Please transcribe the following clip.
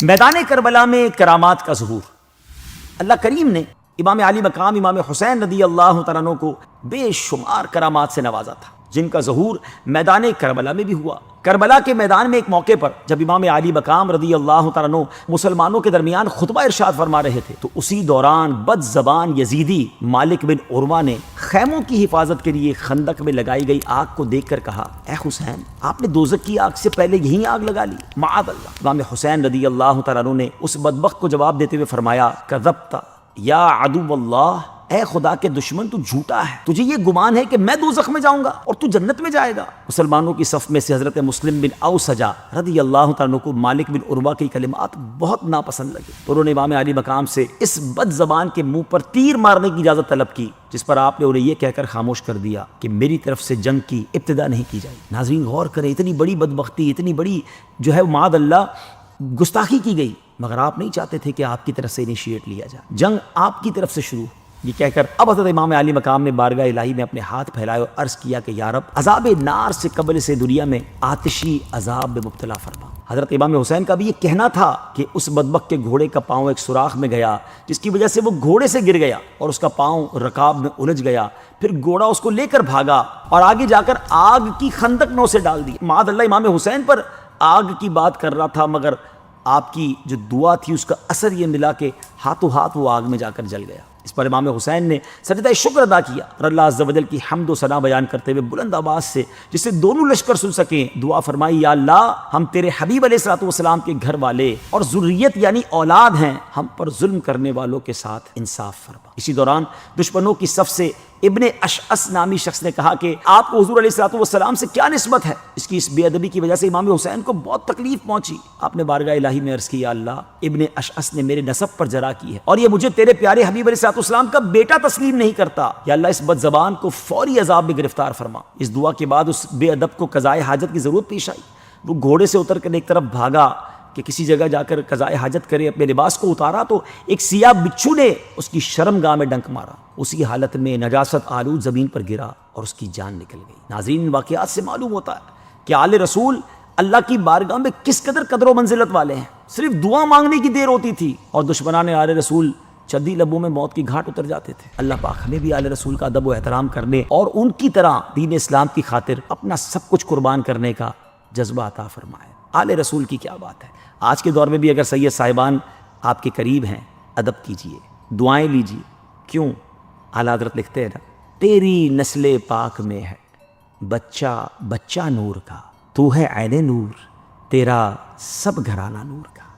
میدان کربلا میں کرامات کا ظہور۔ اللہ کریم نے امام علی مقام امام حسین رضی اللہ تعالیٰ عنہ کو بے شمار کرامات سے نوازا تھا، جن کا ظہور میدان کربلا میں بھی ہوا۔ کربلا کے میدان میں ایک موقع پر جب امام علی مقام رضی اللہ تعالیٰ عنہ مسلمانوں کے درمیان خطبہ ارشاد فرما رہے تھے، تو اسی دوران بد زبان یزیدی مالک بن عروہ نے خیموں کی حفاظت کے لیے خندق میں لگائی گئی آگ کو دیکھ کر کہا، اے حسین، آپ نے دوزخ کی آگ سے پہلے یہی آگ لگا لی، معاذ اللہ۔ امام حسین رضی اللہ تعالیٰ عنہ نے اس بدبخت کو جواب دیتے ہوئے فرمایا، کذبت یا عدو اللہ، اے خدا کے دشمن، تو جھوٹا ہے، تجھے یہ گمان ہے کہ میں دوزخ میں جاؤں گا اور تو جنت میں جائے گا۔ مسلمانوں کی صف میں سے حضرت مسلم بن اوسجہ رضی اللہ تعالیٰ عنہ کو مالک بن عروہ کی کلمات بہت ناپسند لگے، تو انہوں نے امام علی مقام سے اس بد زبان کے منہ پر تیر مارنے کی اجازت طلب کی، جس پر آپ نے انہیں یہ کہہ کر خاموش کر دیا کہ میری طرف سے جنگ کی ابتدا نہیں کی جائے۔ ناظرین غور کریں، اتنی بڑی بدبختی، اتنی بڑی جو ہے معاذ اللہ گستاخی کی گئی، مگر آپ نہیں چاہتے تھے کہ آپ کی طرف سے انیشیٹ لیا جائے، جنگ آپ کی طرف سے شروع۔ یہ کہہ کر اب حضرت امام علی مقام نے بارگاہ الہی میں اپنے ہاتھ پھیلائے اور عرض کیا کہ یا رب، عذاب نار سے قبل سے دنیا میں آتشی عذاب میں مبتلا فرما۔ حضرت امام حسین کا بھی یہ کہنا تھا کہ اس بدبخت کے گھوڑے کا پاؤں ایک سوراخ میں گیا، جس کی وجہ سے وہ گھوڑے سے گر گیا اور اس کا پاؤں رکاب میں الجھ گیا، پھر گھوڑا اس کو لے کر بھاگا اور آگے جا کر آگ کی خندق میں اسے ڈال دی۔ معاذ اللہ، امام حسین پر آگ کی بات کر رہا تھا، مگر آپ کی جو دعا تھی اس کا اثر یہ ملا کہ ہاتھوں ہاتھ وہ آگ میں جا کر جل گیا۔ اس پر امام حسین نے سجدہ شکر ادا کیا اور اللہ عز و جل کی حمد و ثنا بیان کرتے ہوئے بلند آواز سے، جس سے دونوں لشکر سن سکیں، دعا فرمائی، یا اللہ، ہم تیرے حبیب علیہ الصلوۃ والسلام کے گھر والے اور ذریت یعنی اولاد ہیں، ہم پر ظلم کرنے والوں کے ساتھ انصاف فرما۔ اسی دوران دشمنوں کی صف سے ابن اشعث نامی شخص نے کہا کہ آپ کو حضور علیہ الصلوۃ والسلام سے کیا نسبت ہے؟ اس کی اس بے ادبی کی وجہ سے امام حسین کو بہت تکلیف پہنچی۔ آپ نے بارگاہ الہی میں عرض کیا، اللہ، ابن اشعث نے میرے نسب پر جرح کی ہے اور یہ مجھے تیرے پیارے حبیب علیہ الصلوۃ والسلام کا بیٹا تسلیم نہیں کرتا، یا اللہ اس بد زبان کو فوری عذاب میں گرفتار فرما۔ اس دعا کے بعد اس بے ادب کو قضائے حاجت کی ضرورت پیش آئی، وہ گھوڑے سے اتر کر ایک طرف بھاگا کہ کسی جگہ جا کر قضائے حاجت کرے، اپنے لباس کو اتارا تو ایک سیاہ بچھو نے اس کی شرمگاہ میں ڈنک مارا، اسی حالت میں نجاست آلود زمین پر گرا اور اس کی جان نکل گئی۔ ناظرین، واقعات سے معلوم ہوتا ہے کہ آل رسول اللہ کی بارگاہ میں کس قدر و منزلت والے ہیں۔ صرف دعا مانگنے کی دیر ہوتی تھی اور دشمنان آل رسول چندی لبوں میں موت کی گھاٹ اتر جاتے تھے۔ اللہ پاک ہمیں بھی آل رسول کا ادب و احترام کرنے اور ان کی طرح دین اسلام کی خاطر اپنا سب کچھ قربان کرنے کا جذبہ عطا فرمائے۔ آل رسول کی کیا بات ہے۔ آج کے دور میں بھی اگر سید صاحبان آپ کے قریب ہیں، ادب کیجئے، دعائیں لیجئے۔ کیوں؟ اعلیٰ حضرت لکھتے ہیں نا، تیری نسل پاک میں ہے بچہ بچہ نور کا، تو ہے عین نور، تیرا سب گھرانہ نور کا۔